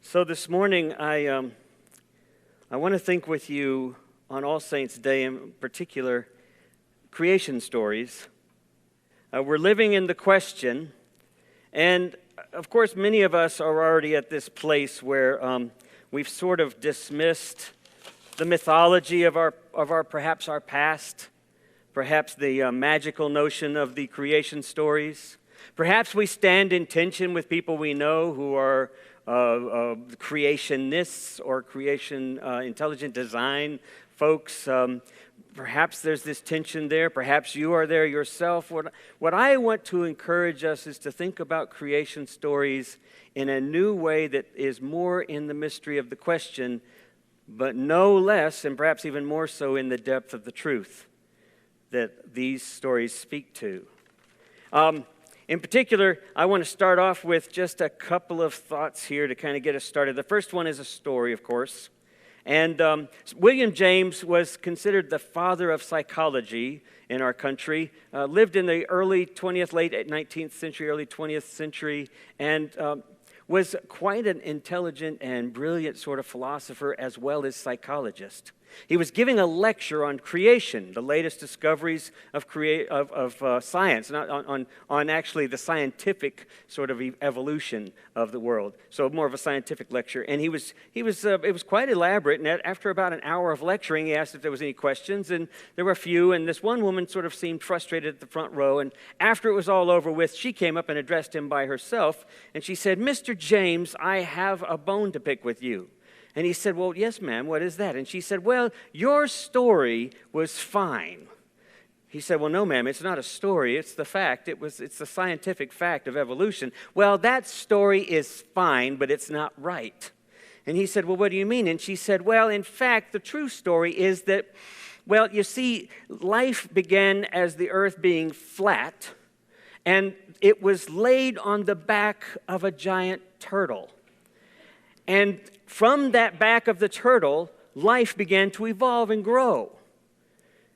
So this morning, I want to think with you on All Saints' Day, in particular, creation stories. We're living in the question, and of course, many of us are already at this place where we've sort of dismissed the mythology of our perhaps our past, perhaps the magical notion of the creation stories. Perhaps we stand in tension with people we know who are creationists or creation intelligent design folks. Perhaps there's this tension there. Perhaps you are there yourself. What I want to encourage us is to think about creation stories in a new way that is more in the mystery of the question, but no less, and perhaps even more so, in the depth of the truth that these stories speak to. In particular, I want to start off with just a couple of thoughts here to kind of get us started. The first one is a story, of course. And William James was considered the father of psychology in our country, lived in the early 20th, late 19th century, early 20th century, and was quite an intelligent and brilliant sort of philosopher as well as psychologist. He was giving a lecture on creation, the latest discoveries of science, not on actually the scientific sort of evolution of the world. So more of a scientific lecture, and it was quite elaborate. And after about an hour of lecturing, he asked if there was any questions, and there were a few. And this one woman sort of seemed frustrated at the front row. And after it was all over with, she came up and addressed him by herself, and she said, "Mr. James, I have a bone to pick with you." And he said, "Well, yes, ma'am, what is that?" And she said, "Well, your story was fine." He said, "Well, no, ma'am, it's not a story. It's the fact. It's the scientific fact of evolution." "Well, that story is fine, but it's not right." And he said, "Well, what do you mean?" And she said, "Well, in fact, the true story is that, well, you see, life began as the earth being flat, and it was laid on the back of a giant turtle. And from that back of the turtle, life began to evolve and grow."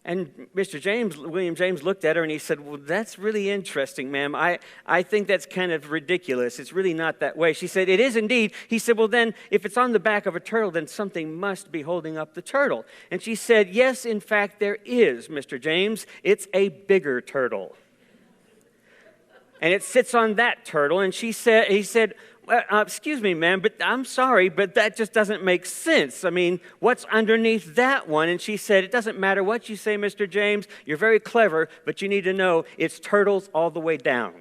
And William James looked at her and he said, "Well, that's really interesting, ma'am. I think that's kind of ridiculous. It's really not that way." She said, "It is indeed." He said, "Well, then, if it's on the back of a turtle, then something must be holding up the turtle." And she said, "Yes, in fact, there is, Mr. James. It's a bigger turtle. And it sits on that turtle." And he said, "Excuse me, ma'am, but I'm sorry, but that just doesn't make sense. I mean, what's underneath that one?" And she said, "It doesn't matter what you say, Mr. James. You're very clever, but you need to know it's turtles all the way down."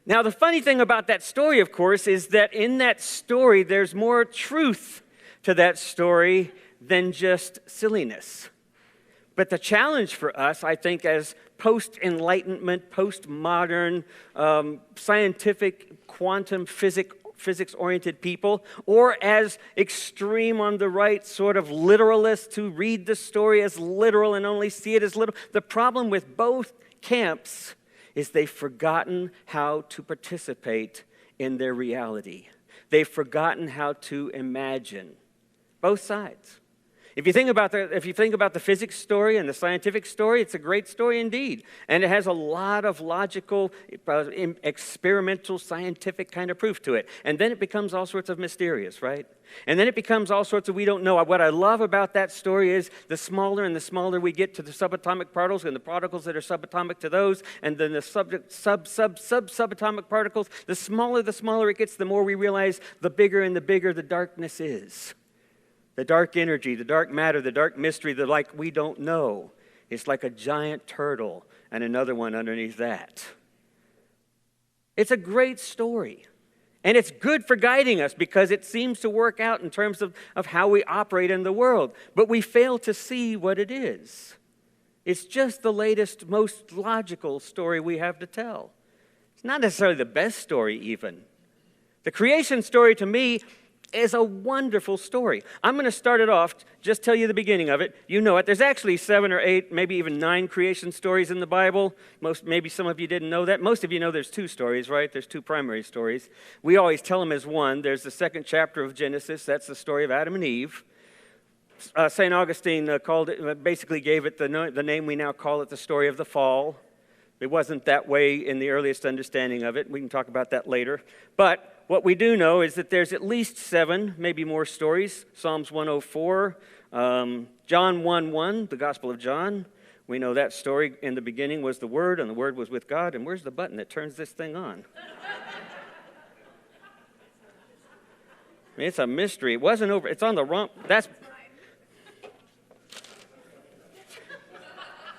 Now, the funny thing about that story, of course, is that in that story, there's more truth to that story than just silliness. But the challenge for us, I think, as post-enlightenment, post-modern, scientific, quantum physics-oriented people, or as extreme on the right sort of literalists who read the story as literal and only see it as literal, the problem with both camps is they've forgotten how to participate in their reality. They've forgotten how to imagine. Both sides. If you think about the physics story and the scientific story, it's a great story indeed. And it has a lot of logical, experimental, scientific kind of proof to it. And then it becomes all sorts of mysterious, right? And then it becomes all sorts of we don't know. What I love about that story is the smaller and the smaller we get to the subatomic particles and the particles that are subatomic to those, and then the subatomic particles, the smaller it gets, the more we realize the bigger and the bigger the darkness is. The dark energy, the dark matter, the dark mystery, the like we don't know. It's like a giant turtle and another one underneath that. It's a great story. And it's good for guiding us because it seems to work out in terms of how we operate in the world. But we fail to see what it is. It's just the latest, most logical story we have to tell. It's not necessarily the best story even. The creation story to me is a wonderful story. I'm going to start it off, just tell you the beginning of it. You know it. There's actually 7 or 8, maybe even 9 creation stories in the Bible. Maybe some of you didn't know that. Most of you know there's 2 stories, right? There's 2 primary stories. We always tell them as one. There's the 2nd chapter of Genesis. That's the story of Adam and Eve. St. Augustine basically gave it the name we now call it, the story of the fall. It wasn't that way in the earliest understanding of it. We can talk about that later. But what we do know is that there's at least 7, maybe more stories. Psalms 104, John 1:1, the Gospel of John. We know that story. In the beginning was the Word, and the Word was with God. And where's the button that turns this thing on? I mean, it's a mystery. It wasn't over. It's on the wrong.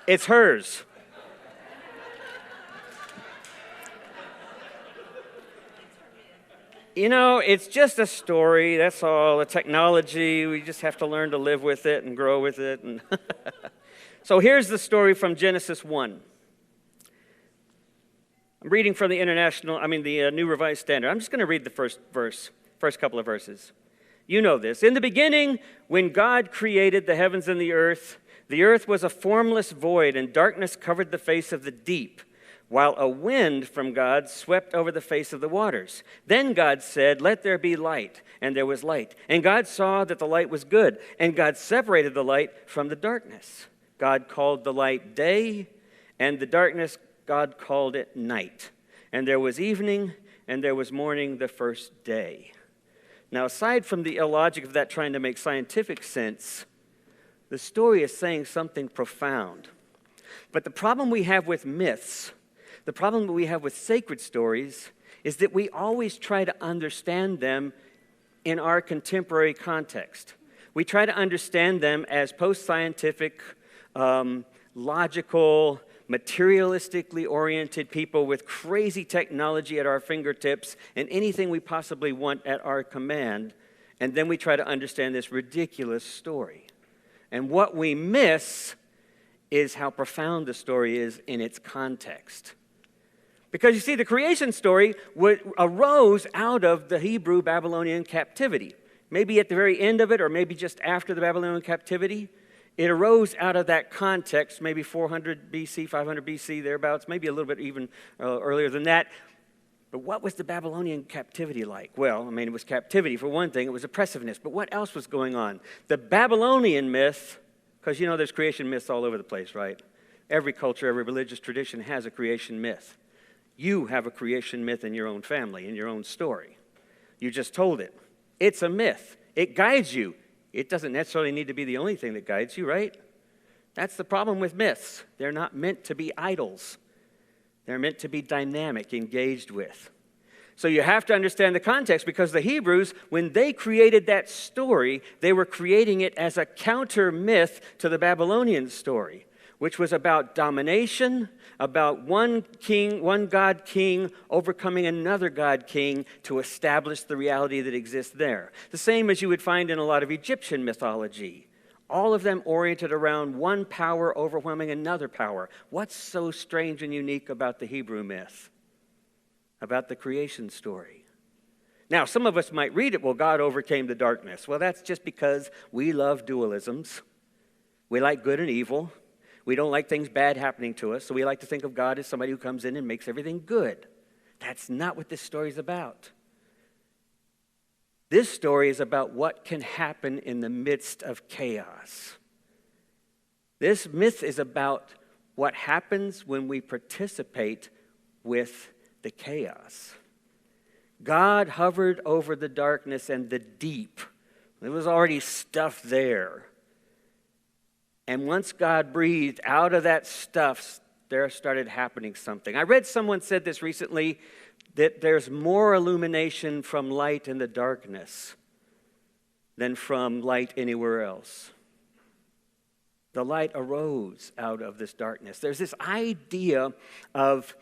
It's hers. You know, it's just a story, that's all. The technology, we just have to learn to live with it and grow with it. And so here's the story from Genesis 1. I'm reading from the New Revised Standard. I'm just going to read the first couple of verses. You know this. In the beginning, when God created the heavens and the earth was a formless void, and darkness covered the face of the deep, while a wind from God swept over the face of the waters. Then God said, "Let there be light," and there was light. And God saw that the light was good, and God separated the light from the darkness. God called the light day, and the darkness God called it night. And there was evening, and there was morning the first day. Now, aside from the illogic of that trying to make scientific sense, the story is saying something profound. But the problem we have with myths, the problem that we have with sacred stories, is that we always try to understand them in our contemporary context. We try to understand them as post-scientific, logical, materialistically oriented people with crazy technology at our fingertips and anything we possibly want at our command, and then we try to understand this ridiculous story. And what we miss is how profound the story is in its context. Because you see, the creation story arose out of the Hebrew Babylonian captivity. Maybe at the very end of it, or maybe just after the Babylonian captivity. It arose out of that context, maybe 400 BC, 500 BC, thereabouts, maybe a little bit even earlier than that. But what was the Babylonian captivity like? Well, I mean, it was captivity for one thing. It was oppressiveness. But what else was going on? The Babylonian myth, because you know there's creation myths all over the place, right? Every culture, every religious tradition has a creation myth. You have a creation myth in your own family, in your own story. You just told it. It's a myth. It guides you. It doesn't necessarily need to be the only thing that guides you, right? That's the problem with myths. They're not meant to be idols. They're meant to be dynamic, engaged with. So you have to understand the context, because the Hebrews, when they created that story, they were creating it as a counter myth to the Babylonian story, which was about domination, about one king, one God king overcoming another God king to establish the reality that exists there. The same as you would find in a lot of Egyptian mythology. All of them oriented around one power overwhelming another power. What's so strange and unique about the Hebrew myth? About the creation story? Now, some of us might read it, well, God overcame the darkness. Well, that's just because we love dualisms. We like good and evil. We don't like things bad happening to us, so we like to think of God as somebody who comes in and makes everything good. That's not what this story is about. This story is about what can happen in the midst of chaos. This myth is about what happens when we participate with the chaos. God hovered over the darkness and the deep. There was already stuff there. And once God breathed out of that stuff, there started happening something. I read someone said this recently, that there's more illumination from light in the darkness than from light anywhere else. The light arose out of this darkness. There's this idea of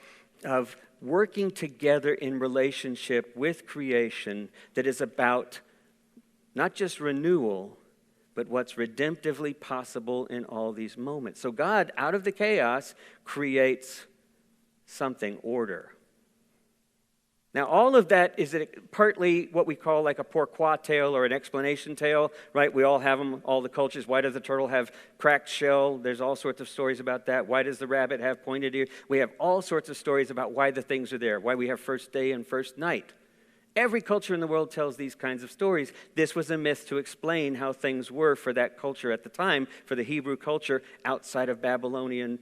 working together in relationship with creation that is about not just renewal, but what's redemptively possible in all these moments. So God, out of the chaos, creates something, order. Now, all of that is partly what we call like a pourquoi tale or an explanation tale, right? We all have them, all the cultures. Why does the turtle have cracked shell? There's all sorts of stories about that. Why does the rabbit have pointed ears? We have all sorts of stories about why the things are there, why we have first day and first night. Every culture in the world tells these kinds of stories. This was a myth to explain how things were for that culture at the time, for the Hebrew culture outside of Babylonian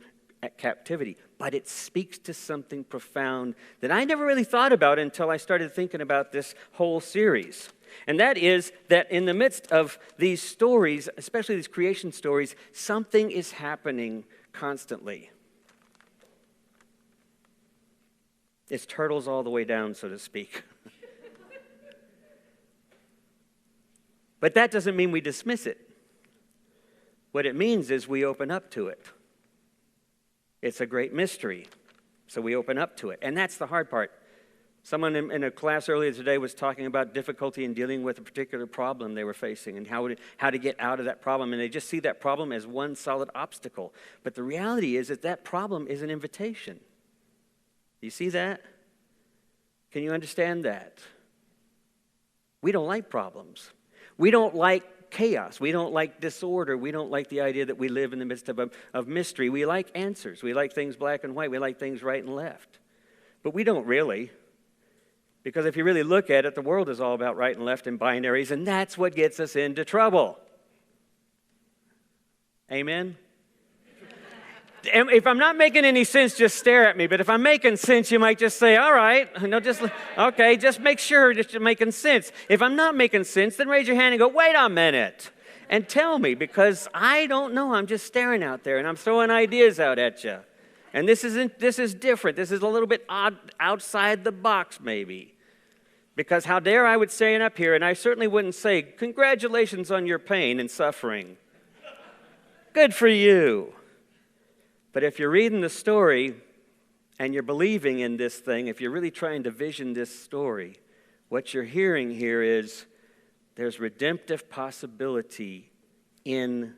captivity. but it speaks to something profound that I never really thought about until I started thinking about this whole series. And that is that in the midst of these stories, especially these creation stories, something is happening constantly. It's turtles all the way down, so to speak. But that doesn't mean we dismiss it. What it means is we open up to it. It's a great mystery, so we open up to it. And that's the hard part. Someone in a class earlier today was talking about difficulty in dealing with a particular problem they were facing and how to get out of that problem. And they just see that problem as one solid obstacle. But the reality is that that problem is an invitation. You see that? Can you understand that? We don't like problems. We don't like chaos. We don't like disorder. We don't like the idea that we live in the midst of mystery. We like answers. We like things black and white. We like things right and left. But we don't really. Because if you really look at it, the world is all about right and left and binaries, and that's what gets us into trouble. Amen? If I'm not making any sense, just stare at me. But if I'm making sense, you might just say, all right. Okay, just make sure that you're making sense. If I'm not making sense, then raise your hand and go, wait a minute. And tell me, because I don't know. I'm just staring out there, and I'm throwing ideas out at you. And this is different. This is a little bit odd, outside the box, maybe. Because how dare I would stand up here, and I certainly wouldn't say, congratulations on your pain and suffering. Good for you. But if you're reading the story and you're believing in this thing, if you're really trying to vision this story, what you're hearing here is there's redemptive possibility in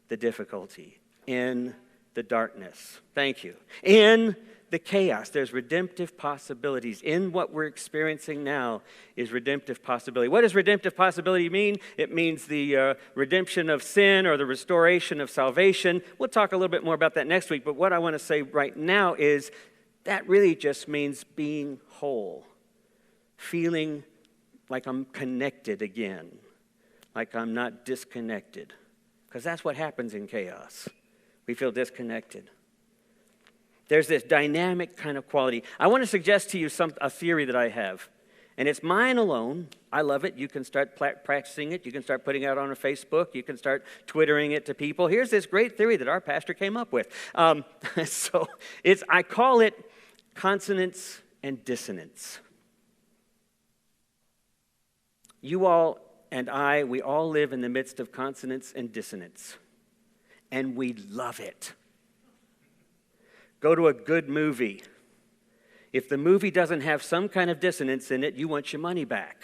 the difficulty, in the darkness. Thank you. In the chaos, there's redemptive possibilities. In what we're experiencing now is redemptive possibility. What does redemptive possibility mean? It means the redemption of sin or the restoration of salvation. We'll talk a little bit more about that next week, but what I want to say right now is that really just means being whole, feeling like I'm connected again, like I'm not disconnected, because that's what happens in chaos. We feel disconnected. There's this dynamic kind of quality. I want to suggest to you a theory that I have, and it's mine alone. I love it. You can start practicing it. You can start putting it out on Facebook. You can start twittering it to people. Here's this great theory that our pastor came up with. I call it consonance and dissonance. You all and I, we all live in the midst of consonance and dissonance, and we love it. Go to a good movie. If the movie doesn't have some kind of dissonance in it, you want your money back.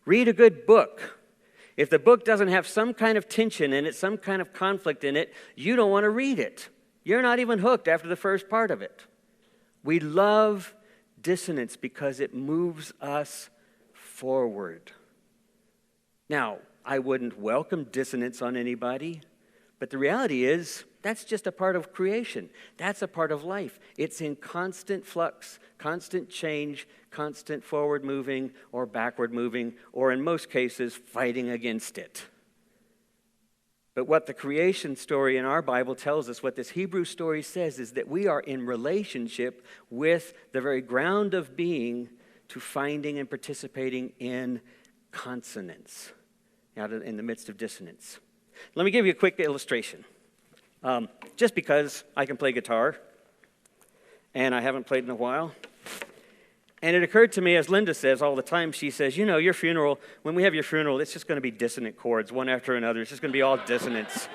Read a good book. If the book doesn't have some kind of tension in it, some kind of conflict in it, you don't want to read it. You're not even hooked after the first part of it. We love dissonance because it moves us forward. Now, I wouldn't welcome dissonance on anybody, but the reality is, that's just a part of creation. That's a part of life. It's in constant flux, constant change, constant forward moving or backward moving, or in most cases, fighting against it. But what the creation story in our Bible tells us, what this Hebrew story says, is that we are in relationship with the very ground of being to finding and participating in consonance, out in the midst of dissonance. Let me give you a quick illustration. Just because I can play guitar, and I haven't played in a while. And it occurred to me, as Linda says all the time, she says, your funeral, when we have your funeral, it's just going to be dissonant chords, one after another. It's just going to be all dissonance.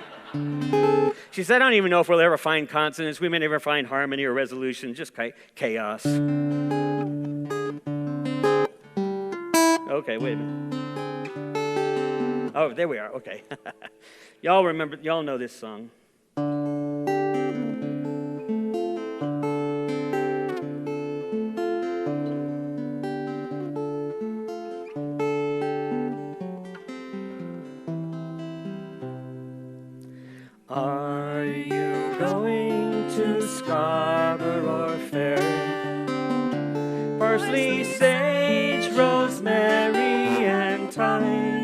She said, I don't even know if we'll ever find consonance. We may never find harmony or resolution, just chaos. Okay, wait a minute. Oh, there we are, okay. Y'all know this song. Are you going to Scarborough Fair? Parsley, sage, rosemary, and thyme.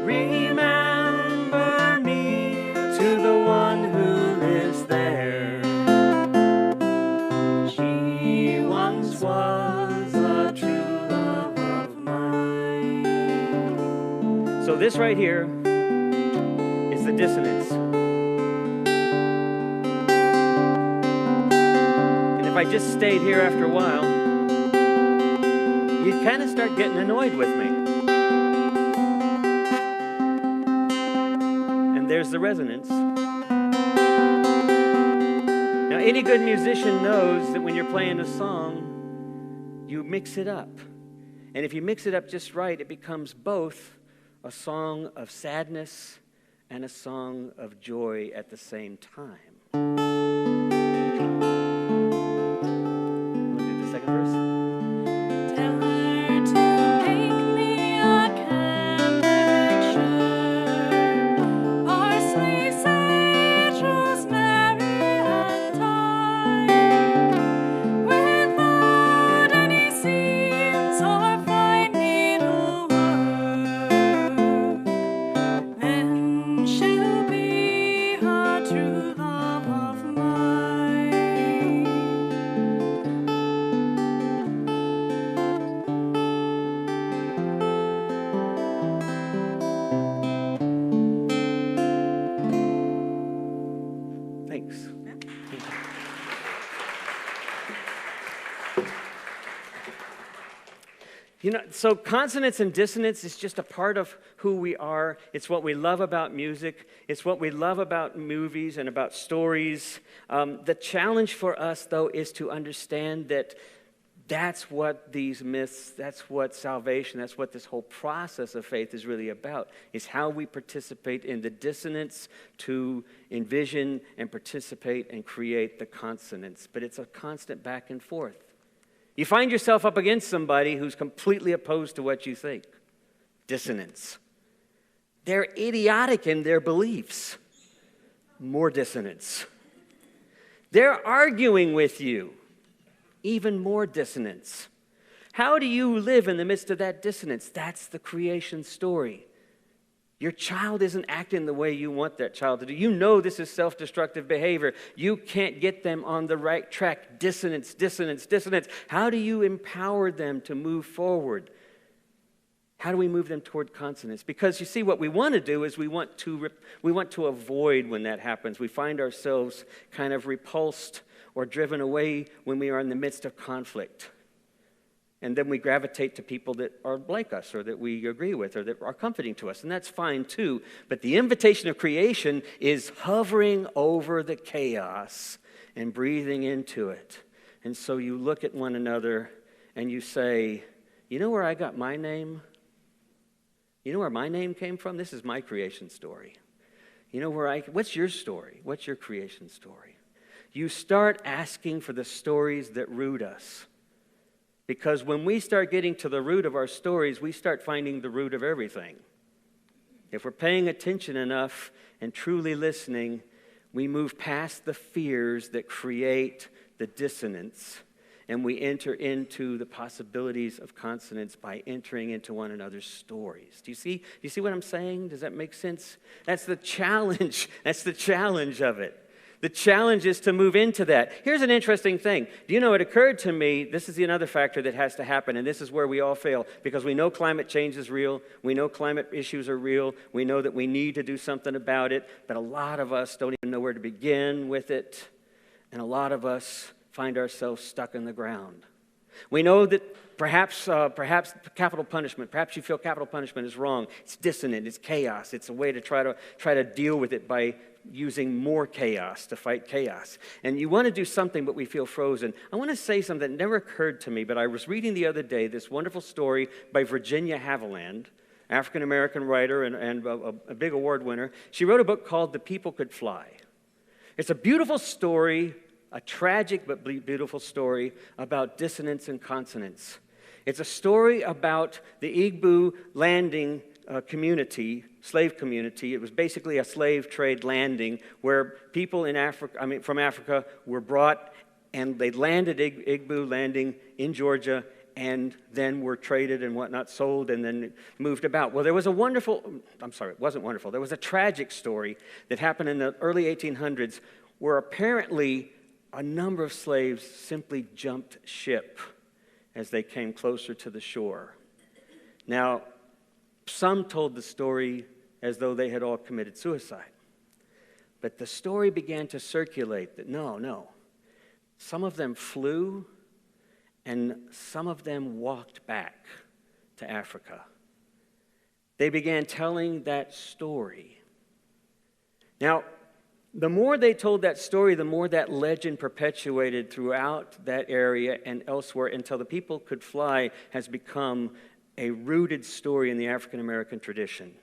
Remember me to the one who lives there. was a true love of mine. So this right here is the dissonance. And if I just stayed here after a while, you'd kind of start getting annoyed with me. And there's the resonance. Now, any good musician knows that when you're playing a song, you mix it up. And if you mix it up just right, it becomes both a song of sadness and a song of joy at the same time. We'll do the second verse. Tell her to make me a candidate, parsley, sage, rosemary, and thyme, without any seams or fine needlework. Then she'll be a true love of mine. Thanks. You know, so consonance and dissonance is just a part of who we are. It's what we love about music. It's what we love about movies and about stories. The challenge for us, though, is to understand that that's what these myths, that's what salvation, that's what this whole process of faith is really about, is how we participate in the dissonance to envision and participate and create the consonance. But it's a constant back and forth. You find yourself up against somebody who's completely opposed to what you think. Dissonance. They're idiotic in their beliefs. More dissonance. They're arguing with you. Even more dissonance. How do you live in the midst of that dissonance? That's the creation story. Your child isn't acting the way you want that child to do. You know this is self-destructive behavior. You can't get them on the right track. Dissonance, dissonance, dissonance. How do you empower them to move forward? How do we move them toward consonance? Because you see, what we want to do is we want to avoid when that happens. We find ourselves kind of repulsed or driven away when we are in the midst of conflict. And then we gravitate to people that are like us or that we agree with or that are comforting to us. And that's fine too. But the invitation of creation is hovering over the chaos and breathing into it. And so you look at one another and you say, you know where I got my name? You know where my name came from? This is my creation story. You know what's your story? What's your creation story? You start asking for the stories that root us. Because when we start getting to the root of our stories, we start finding the root of everything. If we're paying attention enough and truly listening, we move past the fears that create the dissonance, and we enter into the possibilities of consonance by entering into one another's stories. Do you see what I'm saying? Does that make sense? That's the challenge. That's the challenge of it. The challenge is to move into that. Here's an interesting thing. Do you know, it occurred to me, this is another factor that has to happen, and this is where we all fail, because we know climate change is real, we know climate issues are real, we know that we need to do something about it, but a lot of us don't even know where to begin with it, and a lot of us find ourselves stuck in the ground. We know that perhaps capital punishment, perhaps you feel capital punishment is wrong. It's dissonant, it's chaos, it's a way to try to deal with it by using more chaos to fight chaos. And you want to do something, but we feel frozen. I want to say something that never occurred to me, but I was reading the other day this wonderful story by Virginia Haviland, African-American writer and a big award winner. She wrote a book called The People Could Fly. It's a beautiful story, a tragic but beautiful story about dissonance and consonance. It's a story about the Igbo landing community, slave community. It was basically a slave trade landing where people from Africa were brought, and they landed Igbo landing in Georgia, and then were traded and whatnot, sold, and then moved about. Well, there was it wasn't wonderful. There was a tragic story that happened in the early 1800s where apparently a number of slaves simply jumped ship as they came closer to the shore. Now, some told the story as though they had all committed suicide. But the story began to circulate that no, some of them flew and some of them walked back to Africa. They began telling that story. Now, the more they told that story, the more that legend perpetuated throughout that area and elsewhere until the people could fly has become a rooted story in the African American tradition.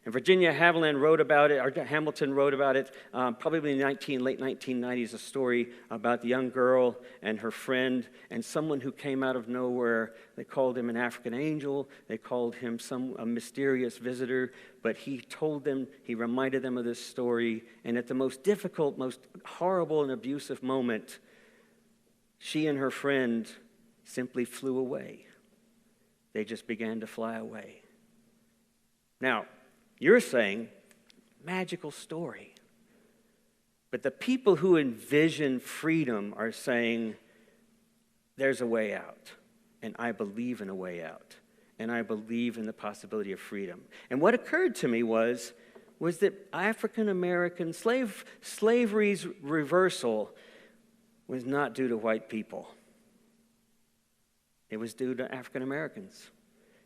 And Virginia Hamilton wrote about it, probably in the late 1990s, a story about the young girl and her friend and someone who came out of nowhere. They called him an African angel. They called him a mysterious visitor. But he reminded them of this story. And at the most difficult, most horrible and abusive moment, she and her friend simply flew away. They just began to fly away. Now, you're saying, magical story. But the people who envision freedom are saying, there's a way out. And I believe in a way out. And I believe in the possibility of freedom. And what occurred to me was that African American slavery's reversal was not due to white people. It was due to African Americans.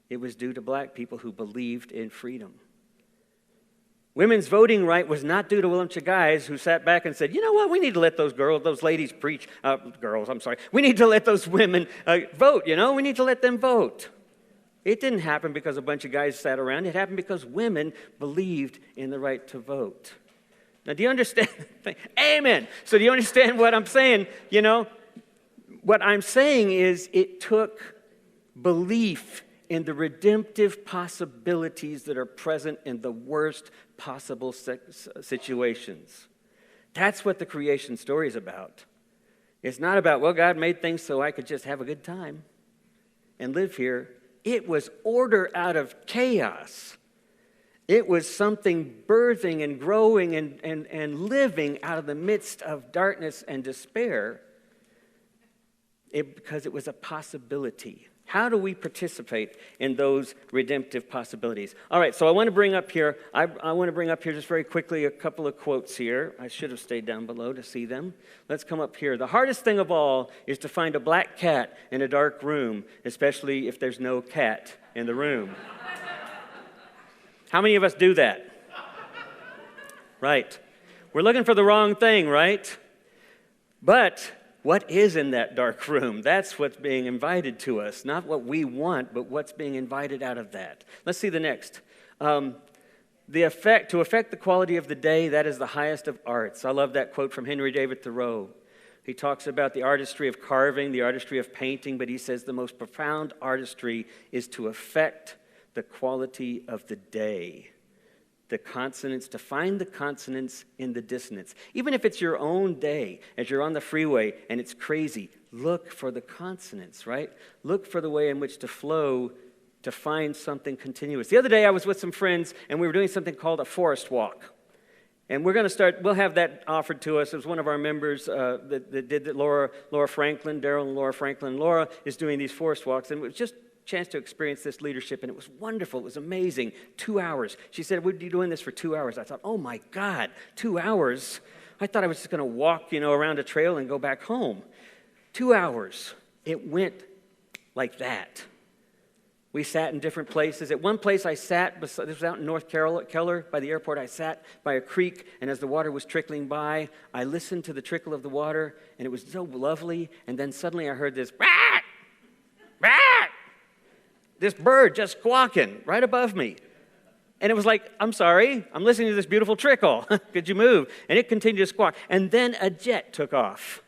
It was due to black people who believed in freedom. Women's voting right was not due to a bunch of guys who sat back and said, you know what, we need to let those ladies preach, we need to let those women vote, we need to let them vote. It didn't happen because a bunch of guys sat around. It happened because women believed in the right to vote. Now, do you understand? Amen. So do you understand what I'm saying? What I'm saying is it took belief in the redemptive possibilities that are present in the worst possible situations. That's what the creation story is about. It's not about, well, God made things so I could just have a good time and live here. It was order out of chaos. It was something birthing and growing and living out of the midst of darkness and despair because it was a possibility. How do we participate in those redemptive possibilities? All right, so I want to bring up here just very quickly a couple of quotes here. I should have stayed down below to see them. Let's come up here. The hardest thing of all is to find a black cat in a dark room, especially if there's no cat in the room. How many of us do that? Right. We're looking for the wrong thing, right? But what is in that dark room? That's what's being invited to us. Not what we want, but what's being invited out of that. Let's see the next. To affect the quality of the day, that is the highest of arts. I love that quote from Henry David Thoreau. He talks about the artistry of carving, the artistry of painting, but he says the most profound artistry is to affect the quality of the day. The consonants, to find the consonants in the dissonance. Even if it's your own day, as you're on the freeway and it's crazy, look for the consonants, right? Look for the way in which to flow to find something continuous. The other day I was with some friends and we were doing something called a forest walk. And we'll have that offered to us. It was one of our members that did it, Laura Franklin, Daryl and Laura Franklin. Laura is doing these forest walks, and it was just chance to experience this leadership, and it was wonderful. It was amazing. 2 hours. She said, "We're doing this for 2 hours." I thought, oh my God, 2 hours? I thought I was just going to walk, around a trail and go back home. 2 hours. It went like that. We sat in different places. At one place I sat, this was out in North Keller by the airport. I sat by a creek, and as the water was trickling by, I listened to the trickle of the water, and it was so lovely, and then suddenly I heard this, "Rat! Rat!" This bird just squawking right above me. And it was like, I'm sorry, I'm listening to this beautiful trickle. Could you move? And it continued to squawk. And then a jet took off.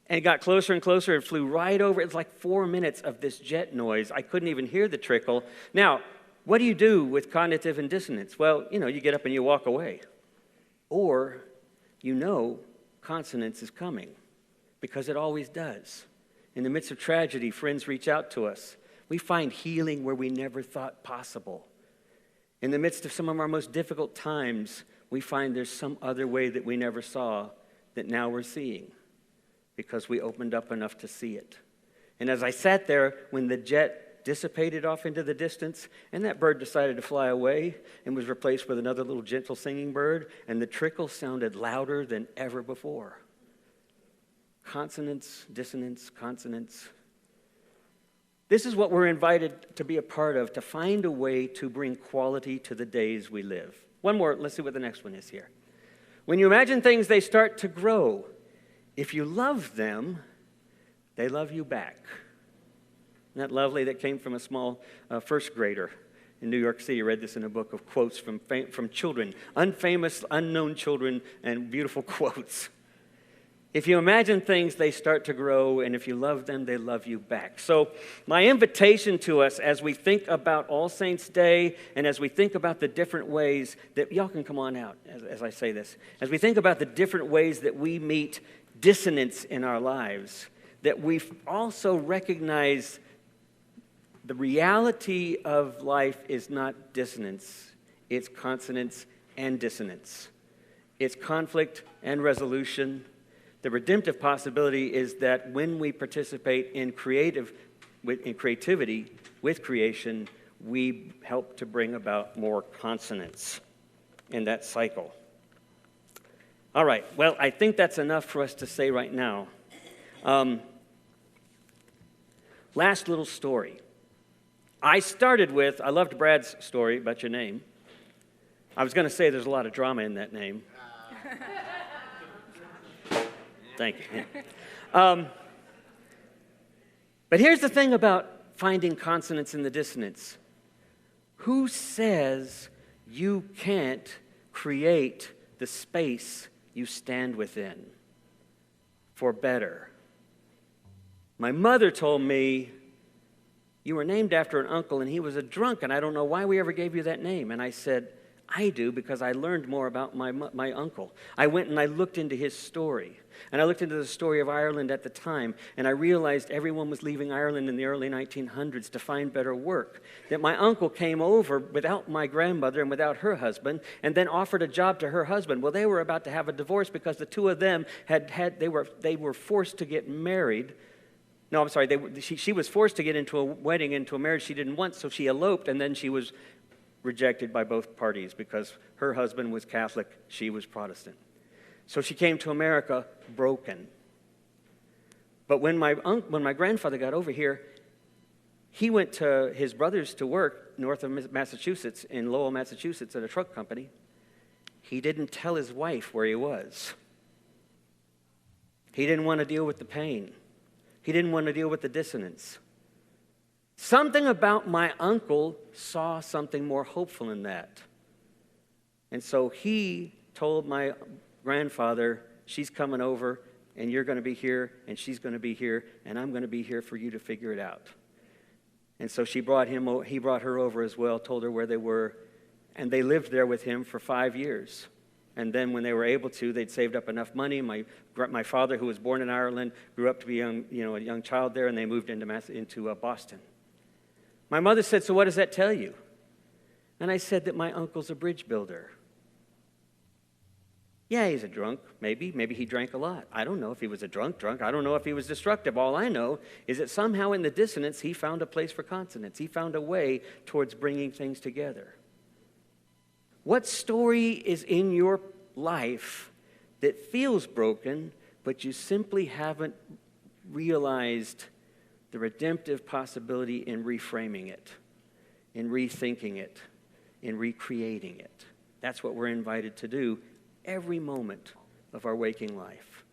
And it got closer and closer. It flew right over. It was like 4 minutes of this jet noise. I couldn't even hear the trickle. Now, what do you do with cognitive and dissonance? Well, you get up and you walk away. Or, consonance is coming. Because it always does. In the midst of tragedy, friends reach out to us. We find healing where we never thought possible. In the midst of some of our most difficult times, we find there's some other way that we never saw that now we're seeing because we opened up enough to see it. And as I sat there, when the jet dissipated off into the distance, and that bird decided to fly away and was replaced with another little gentle singing bird, and the trickle sounded louder than ever before. Consonance, dissonance, consonance. This is what we're invited to be a part of, to find a way to bring quality to the days we live. One more, let's see what the next one is here. When you imagine things, they start to grow. If you love them, they love you back. Isn't that lovely? That came from a small first grader in New York City. I read this in a book of quotes from children, unfamous, unknown children, and beautiful quotes. If you imagine things, they start to grow, and if you love them, they love you back. So my invitation to us as we think about All Saints' Day and as we think about the different ways that, y'all can come on out as I say this, as we think about the different ways that we meet dissonance in our lives, that we also recognize the reality of life is not dissonance, it's consonance and dissonance. It's conflict and resolution. The redemptive possibility is that when we participate in creativity with creation, we help to bring about more consonance in that cycle. All right, well, I think that's enough for us to say right now. Last little story. I loved Brad's story about your name. I was going to say there's a lot of drama in that name. Thank you. But here's the thing about finding consonance in the dissonance. Who says you can't create the space you stand within for better? My mother told me, you were named after an uncle and he was a drunk, and I don't know why we ever gave you that name. And I said, I do, because I learned more about my uncle. I went and I looked into his story. And I looked into the story of Ireland at the time, and I realized everyone was leaving Ireland in the early 1900s to find better work. That my uncle came over without my grandmother and without her husband, and then offered a job to her husband. Well, they were about to have a divorce because the two of them they were forced to get married. No, I'm sorry. She was forced to get into a wedding, into a marriage she didn't want, so she eloped, and then she was rejected by both parties because her husband was Catholic, she was Protestant. So she came to America broken. But when my grandfather got over here, he went to his brothers to work north of Massachusetts, in Lowell, Massachusetts, at a truck company. He didn't tell his wife where he was. He didn't want to deal with the pain. He didn't want to deal with the dissonance. Something about my uncle saw something more hopeful in that. And so he told my grandfather, she's coming over, and you're going to be here, and she's going to be here, and I'm going to be here for you to figure it out. And so he brought her over as well, told her where they were, and they lived there with him for 5 years. And then when they were able to, they'd saved up enough money. My father, who was born in Ireland, grew up to be a young child there, and they moved into Boston. My mother said, so what does that tell you? And I said that my uncle's a bridge builder. Yeah, he's a drunk, maybe. Maybe he drank a lot. I don't know if he was a drunk. I don't know if he was destructive. All I know is that somehow in the dissonance, he found a place for consonance. He found a way towards bringing things together. What story is in your life that feels broken, but you simply haven't realized the redemptive possibility in reframing it, in rethinking it, in recreating it? That's what we're invited to do every moment of our waking life.